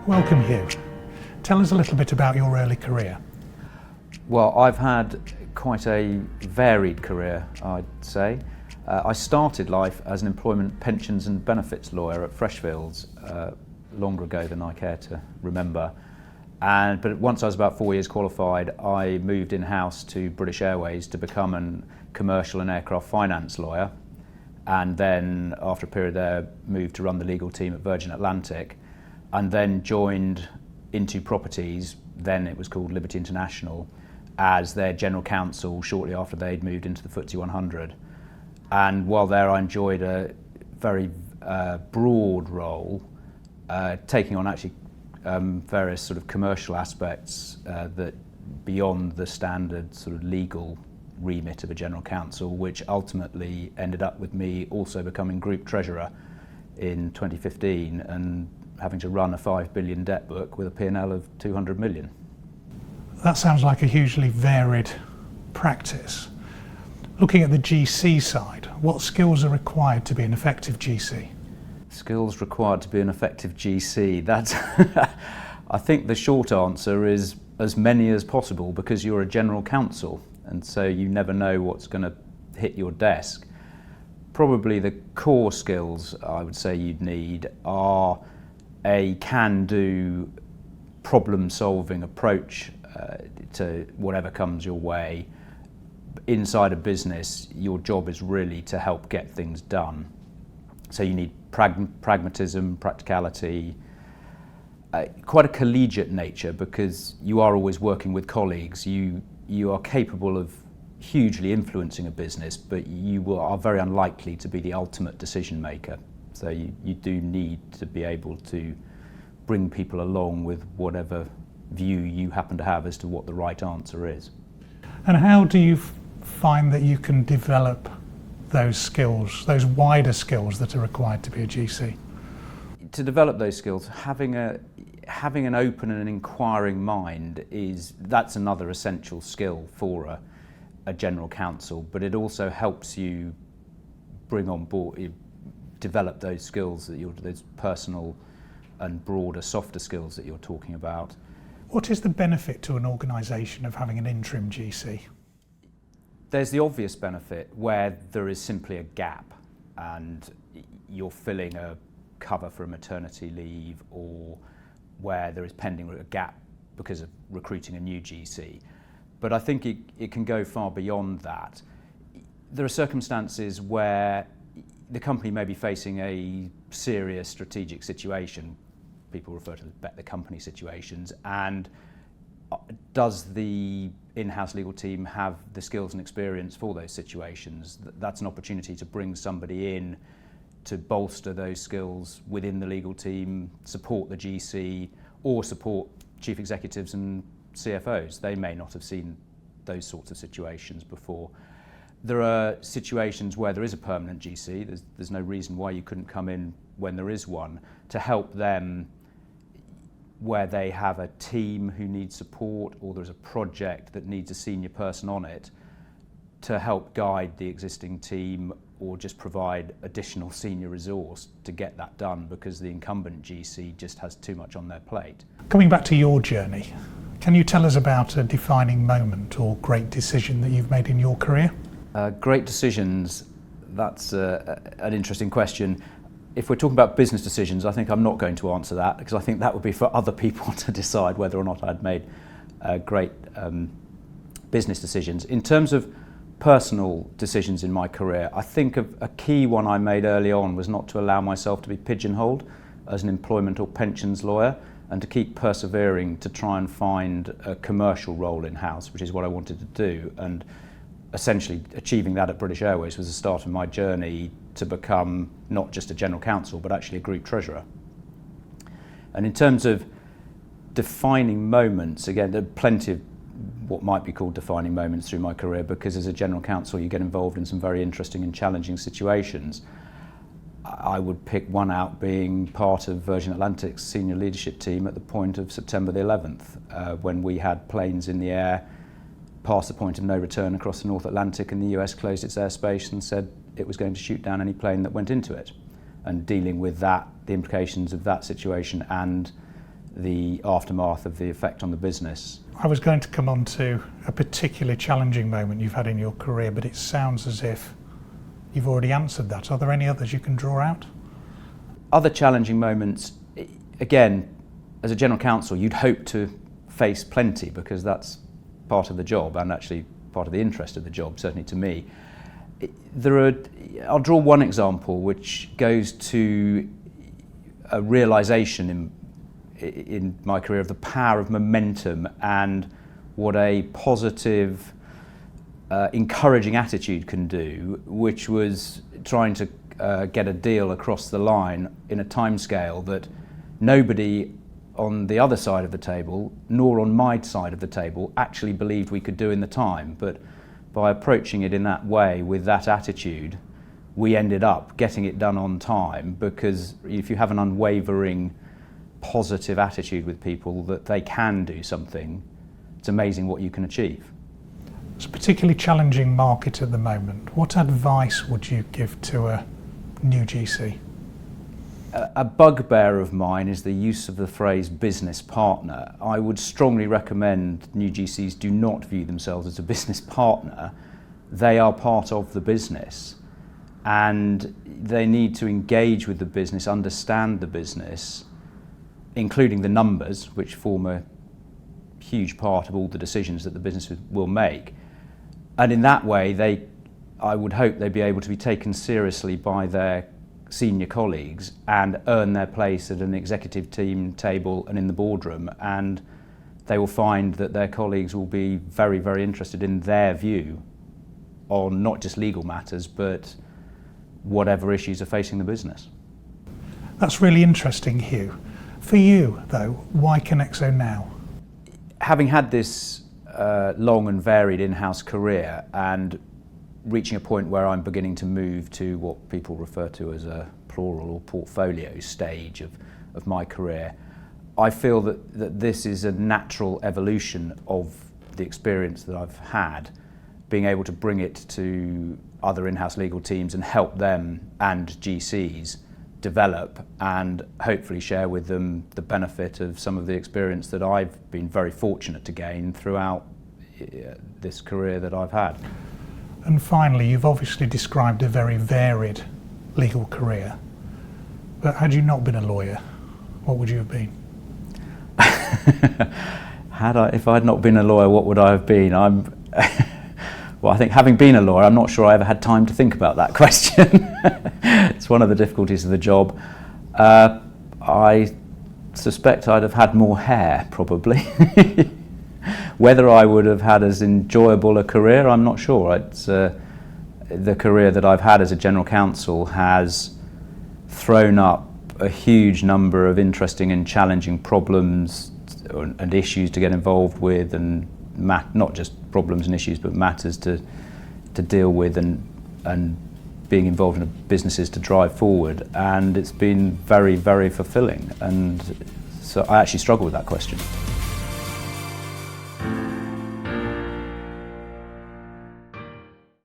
Welcome, Hugh. Tell us a little bit about your early career. Well, I've had quite a varied career, I'd say. I started life as an employment, pensions and benefits lawyer at Freshfields, longer ago than I care to remember. But once I was about 4 years qualified, I moved in-house to British Airways to become a commercial and aircraft finance lawyer. And then, after a period there, moved to run the legal team at Virgin Atlantic, and then joined Into Properties, then it was called Liberty International, as their general counsel shortly after they'd moved into the FTSE 100. And while there, I enjoyed a very broad role, taking on actually various sort of commercial aspects that beyond the standard sort of legal remit of a general counsel, which ultimately ended up with me also becoming group treasurer in 2015 and having to run a 5 billion debt book with a P&L of 200 million. That sounds like a hugely varied practice. Looking at the GC side, what skills are required to be an effective GC? Skills required to be an effective GC. That's I think the short answer is as many as possible, because you're a general counsel and so you never know what's going to hit your desk. Probably the core skills I would say you'd need are a can-do problem-solving approach to whatever comes your way. Inside a business, your job is really to help get things done. So you need pragmatism, practicality, quite a collegiate nature, because you are always working with colleagues. You are capable of hugely influencing a business, but you are very unlikely to be the ultimate decision maker. So you do need to be able to bring people along with whatever view you happen to have as to what the right answer is. And how do you find that you can develop those skills, those wider skills that are required to be a GC? To develop those skills, having an open and inquiring mind that's another essential skill for a general counsel, but it also helps you bring on board, develop those skills those personal and broader, softer skills that you're talking about. What is the benefit to an organisation of having an interim GC? There's the obvious benefit where there is simply a gap and you're filling a cover for a maternity leave, or where there is pending a gap because of recruiting a new GC. But I think it can go far beyond that. There are circumstances where the company may be facing a serious strategic situation. People refer to the company situations, and does the in-house legal team have the skills and experience for those situations? That's an opportunity to bring somebody in to bolster those skills within the legal team, support the GC, or support chief executives and CFOs. They may not have seen those sorts of situations before. There are situations where there is a permanent GC. There's no reason why you couldn't come in when there is one, to help them where they have a team who needs support, or there's a project that needs a senior person on it, to help guide the existing team or just provide additional senior resource to get that done, because the incumbent GC just has too much on their plate. Coming back to your journey, can you tell us about a defining moment or great decision that you've made in your career? Great decisions, that's an interesting question. If we're talking about business decisions, I think I'm not going to answer that, because I think that would be for other people to decide whether or not I'd made great business decisions. In terms of personal decisions in my career, I think a key one I made early on was not to allow myself to be pigeonholed as an employment or pensions lawyer, and to keep persevering to try and find a commercial role in-house, which is what I wanted to do. And essentially achieving that at British Airways was the start of my journey to become not just a general counsel, but actually a group treasurer. And in terms of defining moments, again, there are plenty of what might be called defining moments through my career, because as a general counsel you get involved in some very interesting and challenging situations. I would pick one out being part of Virgin Atlantic's senior leadership team at the point of September the 11th, when we had planes in the air past the point of no return across the North Atlantic, and the US closed its airspace and said it was going to shoot down any plane that went into it. And dealing with that, the implications of that situation, and the aftermath of the effect on the business. I was going to come on to a particularly challenging moment you've had in your career, but it sounds as if you've already answered that. Are there any others you can draw out? Other challenging moments, again, as a general counsel, you'd hope to face plenty because that's part of the job and actually part of the interest of the job, certainly to me. I'll draw one example which goes to a realisation in my career of the power of momentum and what a positive, encouraging attitude can do, which was trying to get a deal across the line in a timescale that nobody on the other side of the table, nor on my side of the table, actually believed we could do in the time. But by approaching it in that way, with that attitude, we ended up getting it done on time, because if you have an unwavering positive attitude with people that they can do something, it's amazing what you can achieve. It's a particularly challenging market at the moment. What advice would you give to a new GC? A bugbear of mine is the use of the phrase business partner. I would strongly recommend new GCs do not view themselves as a business partner. They are part of the business and they need to engage with the business, understand the business, including the numbers, which form a huge part of all the decisions that the business will make. And in that way, I would hope they'd be able to be taken seriously by their senior colleagues and earn their place at an executive team table and in the boardroom, and they will find that their colleagues will be very, very interested in their view on not just legal matters but whatever issues are facing the business. That's really interesting, Hugh. For you though, why Konexo now? Having had this long and varied in-house career and reaching a point where I'm beginning to move to what people refer to as a plural or portfolio stage of my career, I feel that this is a natural evolution of the experience that I've had, being able to bring it to other in-house legal teams and help them and GCs develop and hopefully share with them the benefit of some of the experience that I've been very fortunate to gain throughout this career that I've had. And finally, you've obviously described a very varied legal career, but had you not been a lawyer, what would you have been? If I'd not been a lawyer, what would I have been? Well, I think having been a lawyer, I'm not sure I ever had time to think about that question. It's one of the difficulties of the job. I suspect I'd have had more hair, probably. Whether I would have had as enjoyable a career, I'm not sure. The career that I've had as a general counsel has thrown up a huge number of interesting and challenging problems and issues to get involved with, and not just problems and issues, but matters to deal with and being involved in businesses to drive forward. And it's been very, very fulfilling. And so I actually struggle with that question.